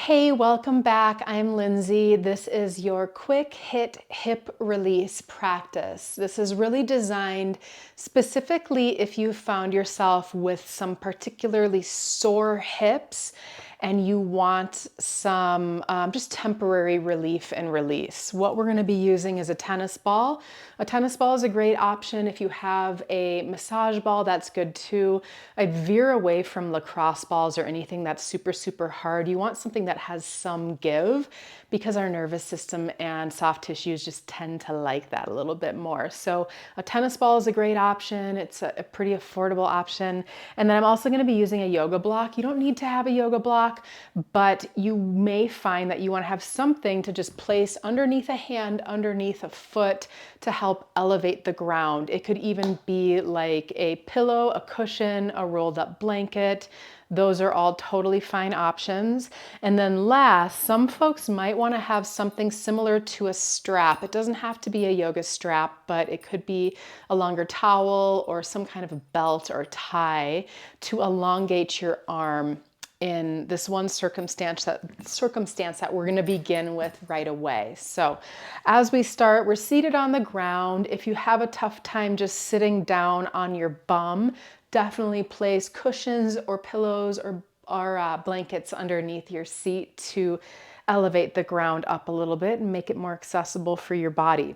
Hey, welcome back. I'm Lindsay. This is your quick hit hip release practice. This is really designed specifically if you found yourself with some particularly sore hips and you want some just temporary relief and release. What we're going to be using is a tennis ball. A tennis ball is a great option. If you have a massage ball, that's good too. I'd veer away from lacrosse balls or anything that's super, super hard. You want something that has some give because our nervous system and soft tissues just tend to like that a little bit more. So a tennis ball is a great option. It's a pretty affordable option. And then I'm also going to be using a yoga block. You don't need to have a yoga block, but you may find that you want to have something to just place underneath a hand, underneath a foot to help elevate the ground. It could even be like a pillow, a cushion, a rolled up blanket. Those are all totally fine options. And then last, some folks might want to have something similar to a strap. It doesn't have to be a yoga strap, but it could be a longer towel or some kind of a belt or tie to elongate your arm in this one circumstance that we're going to begin with right away. So as we start, we're seated on the ground. If you have a tough time just sitting down on your bum, definitely place cushions or pillows or blankets underneath your seat to elevate the ground up a little bit and make it more accessible for your body.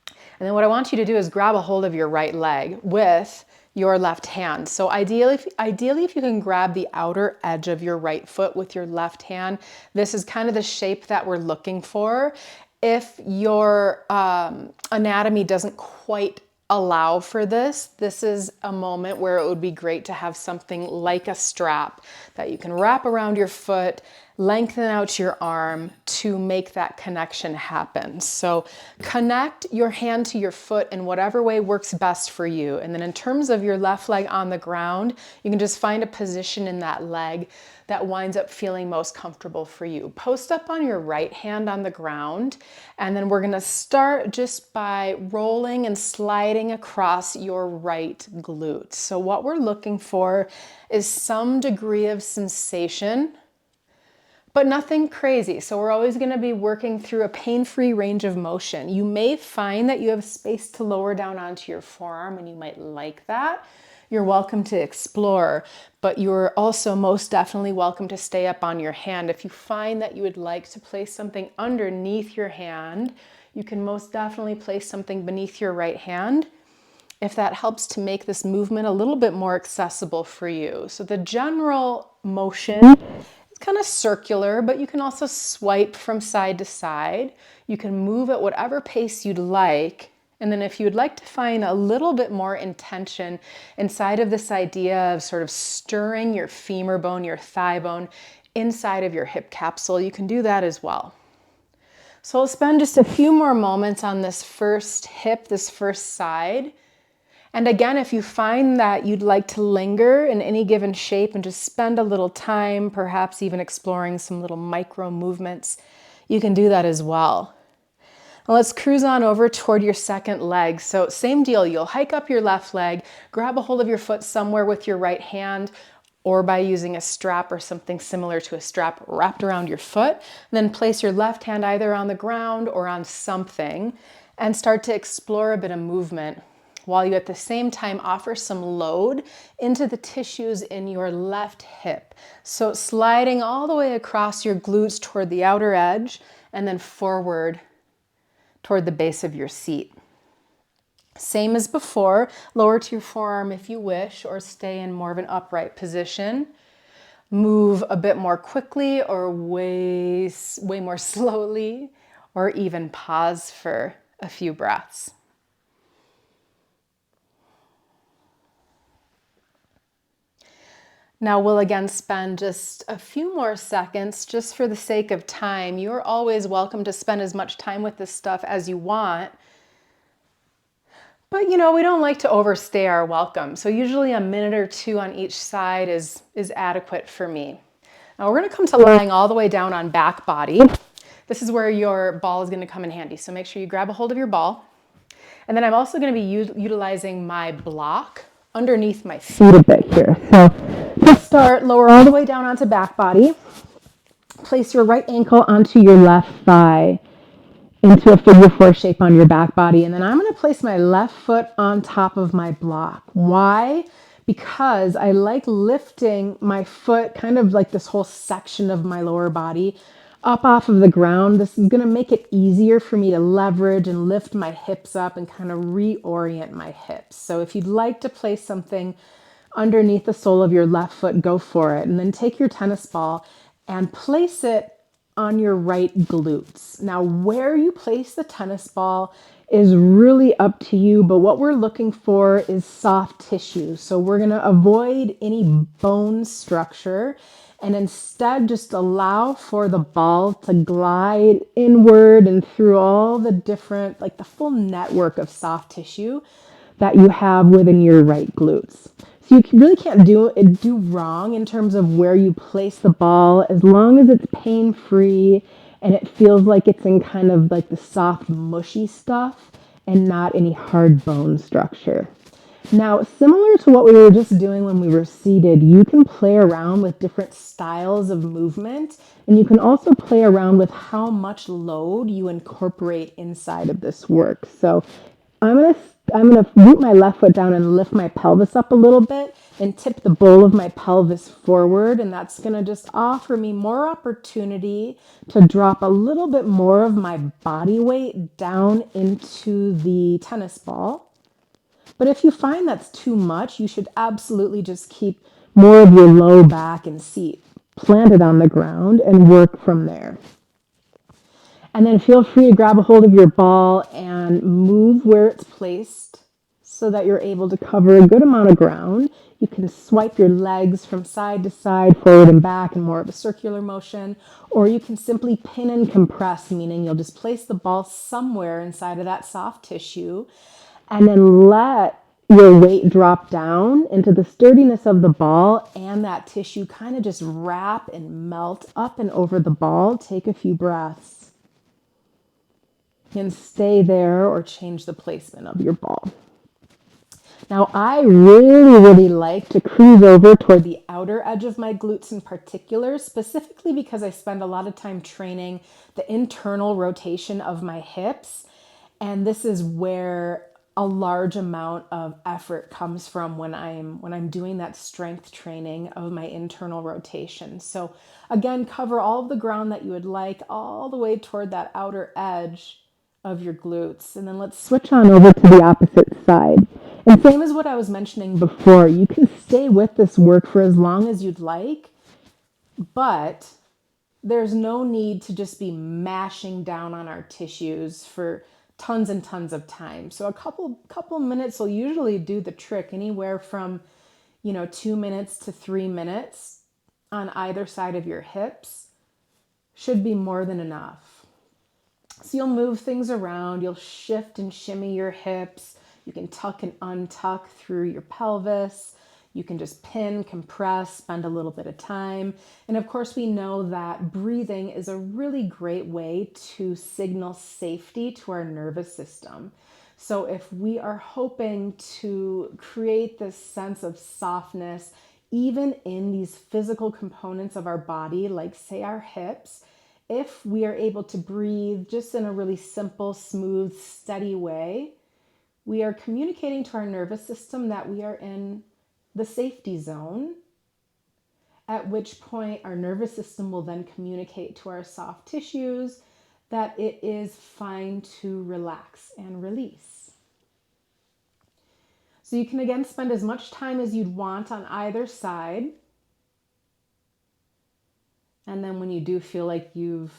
And then what I want you to do is grab a hold of your right leg with your left hand. So ideally, if you can grab the outer edge of your right foot with your left hand, this is kind of the shape that we're looking for. If your anatomy doesn't quite allow for this, this is a moment where it would be great to have something like a strap that you can wrap around your foot, lengthen out your arm to make that connection happen. So connect your hand to your foot in whatever way works best for you. And then in terms of your left leg on the ground, you can just find a position in that leg that winds up feeling most comfortable for you. Post up on your right hand on the ground, and then we're gonna start just by rolling and sliding across your right glute. So what we're looking for is some degree of sensation, but nothing crazy. So we're always going to be working through a pain-free range of motion. You may find that you have space to lower down onto your forearm and you might like that. You're welcome to explore, but you're also most definitely welcome to stay up on your hand. If you find that you would like to place something underneath your hand, you can most definitely place something beneath your right hand if that helps to make this movement a little bit more accessible for you. So the general motion kind of circular, but you can also swipe from side to side. You can move at whatever pace you'd like. And then if you'd like to find a little bit more intention inside of this idea of sort of stirring your femur bone, your thigh bone inside of your hip capsule, you can do that as well. So I'll spend just a few more moments on this first hip, this first side. And again, if you find that you'd like to linger in any given shape and just spend a little time, perhaps even exploring some little micro movements, you can do that as well. Now let's cruise on over toward your second leg. So same deal, you'll hike up your left leg, grab a hold of your foot somewhere with your right hand, or by using a strap or something similar to a strap wrapped around your foot. Then place your left hand either on the ground or on something and start to explore a bit of movement, while you at the same time offer some load into the tissues in your left hip. So sliding all the way across your glutes toward the outer edge and then forward toward the base of your seat. Same as before, lower to your forearm if you wish, or stay in more of an upright position. Move a bit more quickly or way more slowly, or even pause for a few breaths. Now we'll again spend just a few more seconds just for the sake of time. You're always welcome to spend as much time with this stuff as you want. But we don't like to overstay our welcome. So usually a minute or two on each side is adequate for me. Now we're going to come to lying all the way down on back body. This is where your ball is going to come in handy. So make sure you grab a hold of your ball. And then I'm also going to be utilizing my block underneath my feet a bit here. So let's start lower all the way down onto back body. place your right ankle onto your left thigh into a figure four shape on your back body. And then I'm going to place my left foot on top of my block. Why? Because I like lifting my foot, kind of like this whole section of my lower body, up off of the ground. This is going to make it easier for me to leverage and lift my hips up and kind of reorient my hips. So if you'd like to place something underneath the sole of your left foot, go for it. And then take your tennis ball and place it on your right glutes. Now, where you place the tennis ball is really up to you, but what we're looking for is soft tissue. So we're going to avoid any bone structure and instead just allow for the ball to glide inward and through all the different, like the full network of soft tissue that you have within your right glutes. So you really can't do wrong in terms of where you place the ball, as long as it's pain-free and it feels like it's in kind of like the soft, mushy stuff and not any hard bone structure. Now, similar to what we were just doing when we were seated, you can play around with different styles of movement, and you can also play around with how much load you incorporate inside of this work. So I'm gonna root my left foot down and lift my pelvis up a little bit and tip the bowl of my pelvis forward, and that's gonna just offer me more opportunity to drop a little bit more of my body weight down into the tennis ball. But if you find that's too much, you should absolutely just keep more of your low back and seat planted on the ground and work from there. And then feel free to grab a hold of your ball and move where it's placed so that you're able to cover a good amount of ground. You can swipe your legs from side to side, forward and back in more of a circular motion, or you can simply pin and compress, meaning you'll just place the ball somewhere inside of that soft tissue and then let your weight drop down into the sturdiness of the ball, and that tissue kind of just wrap and melt up and over the ball. Take a few breaths and stay there or change the placement of your ball. Now, I really like to cruise over toward the outer edge of my glutes in particular, specifically because I spend a lot of time training the internal rotation of my hips. And this is where a large amount of effort comes from when I'm doing that strength training of my internal rotation. So again, cover all of the ground that you would like, all the way toward that outer edge of your glutes. And then let's switch on over to the opposite side. And same as what I was mentioning before, you can stay with this work for as long as you'd like, but there's no need to just be mashing down on our tissues for tons and tons of time. So a couple minutes will usually do the trick, anywhere from 2 minutes to 3 minutes on either side of your hips should be more than enough. So you'll move things around, you'll shift and shimmy your hips, you can tuck and untuck through your pelvis, you can just pin, compress, spend a little bit of time. And of course, we know that breathing is a really great way to signal safety to our nervous system. So if we are hoping to create this sense of softness, even in these physical components of our body, like say our hips, if we are able to breathe just in a really simple, smooth, steady way, we are communicating to our nervous system that we are in the safety zone, at which point our nervous system will then communicate to our soft tissues that it is fine to relax and release. So you can again spend as much time as you'd want on either side. And then when you do feel like you've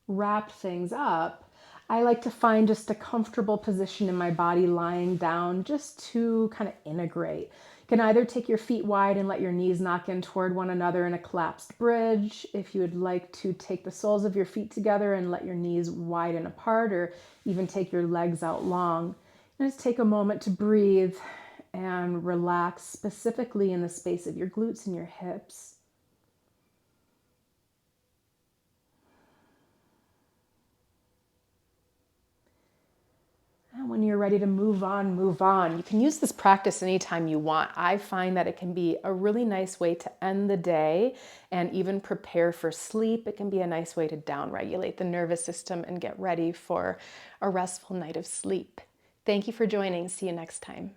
wrapped things up, I like to find just a comfortable position in my body lying down just to kind of integrate. You can either take your feet wide and let your knees knock in toward one another in a collapsed bridge. If you would like to take the soles of your feet together and let your knees widen apart, or even take your legs out long. And just take a moment to breathe and relax, specifically in the space of your glutes and your hips. And when you're ready ready to move on, move on. You can use this practice anytime you want. I find that it can be a really nice way to end the day and even prepare for sleep. It can be a nice way to downregulate the nervous system and get ready for a restful night of sleep. Thank you for joining. See you next time.